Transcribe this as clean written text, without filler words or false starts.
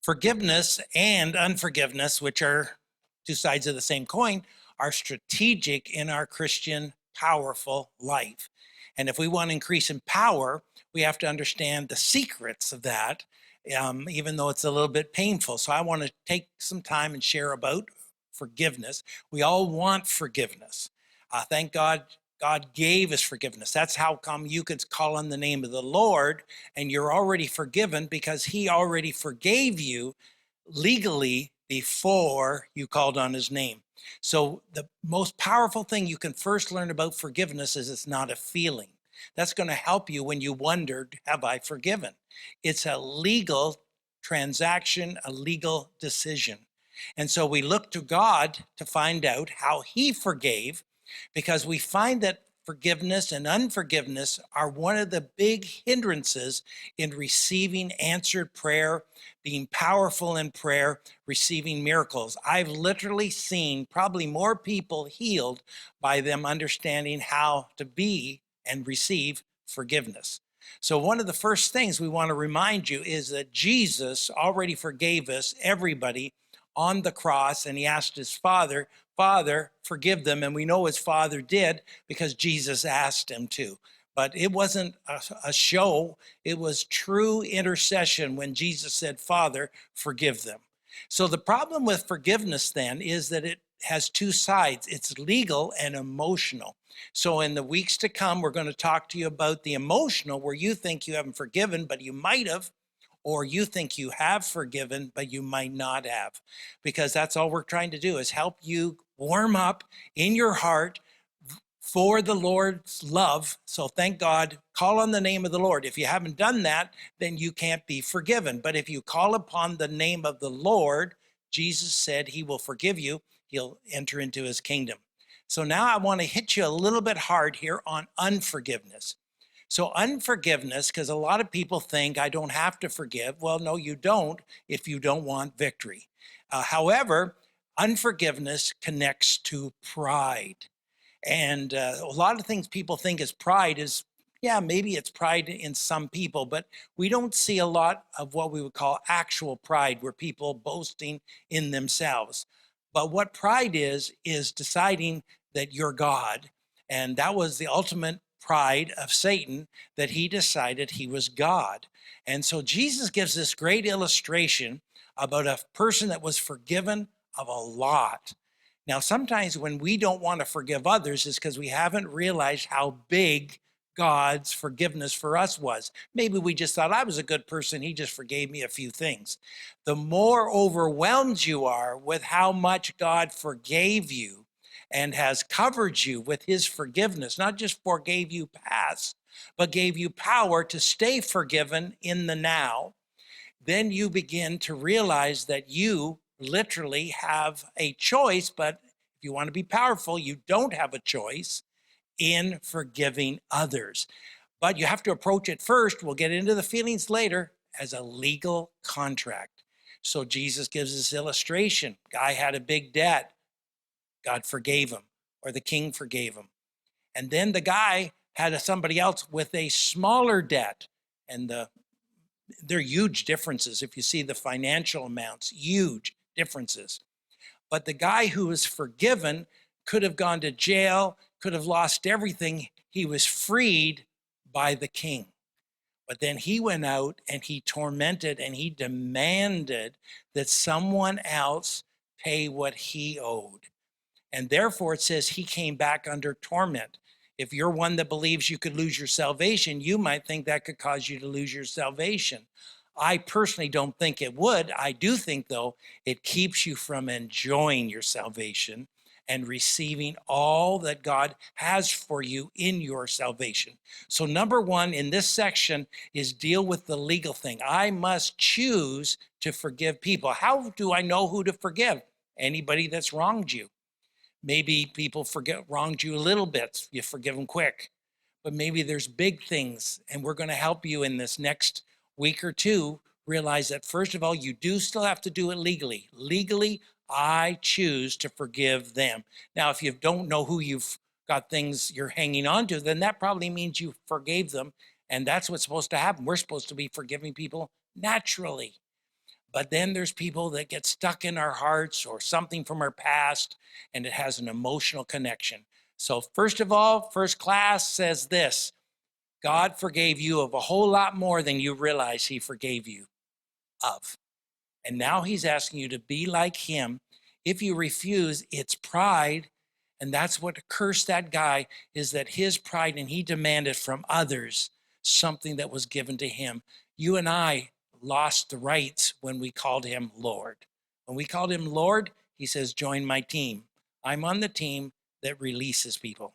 Forgiveness and unforgiveness, which are two sides of the same coin, are strategic in our Christian powerful life. And if we want to increase in power, we have to understand the secrets of that, even though it's a little bit painful. So I want to take some time and share about forgiveness. We all want forgiveness. Thank God God gave us forgiveness. That's how come you could call on the name of the Lord and you're already forgiven because he already forgave you legally before you called on his name. So the most powerful thing you can first learn about forgiveness is it's not a feeling. That's going to help you when you wondered, have I forgiven? It's a legal transaction, a legal decision. And so we look to God to find out how he forgave, because we find that forgiveness and unforgiveness are one of the big hindrances in receiving answered prayer, being powerful in prayer, receiving miracles. I've literally seen probably more people healed by them understanding how to be and receive forgiveness. So one of the first things we want to remind you is that Jesus already forgave us, everybody, on the cross, and he asked his Father, Father, forgive them. And we know his Father did because Jesus asked him to. But it wasn't a show. It was true intercession when Jesus said, Father, forgive them. So the problem with forgiveness then is that it has two sides. It's legal and emotional. So in the weeks to come, we're going to talk to you about the emotional, where you think you haven't forgiven, but you might have, or you think you have forgiven, but you might not have, because that's all we're trying to do is help you warm up in your heart for the Lord's love. So thank God, call on the name of the Lord. If you haven't done that, then you can't be forgiven. But if you call upon the name of the Lord, Jesus said he will forgive you. He'll enter into his kingdom. So now I want to hit you a little bit hard here on unforgiveness. So unforgiveness, because a lot of people think I don't have to forgive. Well, no, you don't if you don't want victory. However, unforgiveness connects to pride. And a lot of things people think is pride is, yeah, maybe it's pride in some people, but we don't see a lot of what we would call actual pride, where people boasting in themselves. But what pride is deciding that you're God. And that was the ultimate pride of Satan, that he decided he was God. And so Jesus gives this great illustration about a person that was forgiven of a lot. Now, sometimes when we don't want to forgive others is because we haven't realized how big God's forgiveness for us was. Maybe we just thought I was a good person. He just forgave me a few things. The more overwhelmed you are with how much God forgave you and has covered you with his forgiveness, not just forgave you past, but gave you power to stay forgiven in the now, then you begin to realize that you literally have a choice. But if you want to be powerful, you don't have a choice in forgiving others. But you have to approach it first. We'll get into the feelings later, as a legal contract. So Jesus gives this illustration. Guy had a big debt. God forgave him, or the king forgave him. And then the guy had somebody else with a smaller debt. And there are huge differences. If you see the financial amounts, huge differences. But the guy who was forgiven could have gone to jail, could have lost everything. He was freed by the king. But then he went out and he tormented and he demanded that someone else pay what he owed. And therefore it says he came back under torment. If you're one that believes you could lose your salvation, you might think that could cause you to lose your salvation. I personally don't think it would. I do think, though, it keeps you from enjoying your salvation and receiving all that God has for you in your salvation. So number one in this section is deal with the legal thing. I must choose to forgive people. How do I know who to forgive? Anybody that's wronged you. Maybe people wronged you a little bit. You forgive them quick. But maybe there's big things, and we're going to help you in this next week or two realize that, first of all, you do still have to do it legally. Legally, I choose to forgive them. Now, if you don't know who you've got things you're hanging on to, then that probably means you forgave them, and that's what's supposed to happen. We're supposed to be forgiving people naturally. But then there's people that get stuck in our hearts or something from our past, and it has an emotional connection. So, first of all, first class says this: God forgave you of a whole lot more than you realize he forgave you of. And now he's asking you to be like him. If you refuse, it's pride. And that's what cursed that guy, is that his pride, and he demanded from others something that was given to him. You and I lost the rights when we called him Lord. When we called him Lord, he says, join my team. I'm on the team that releases people.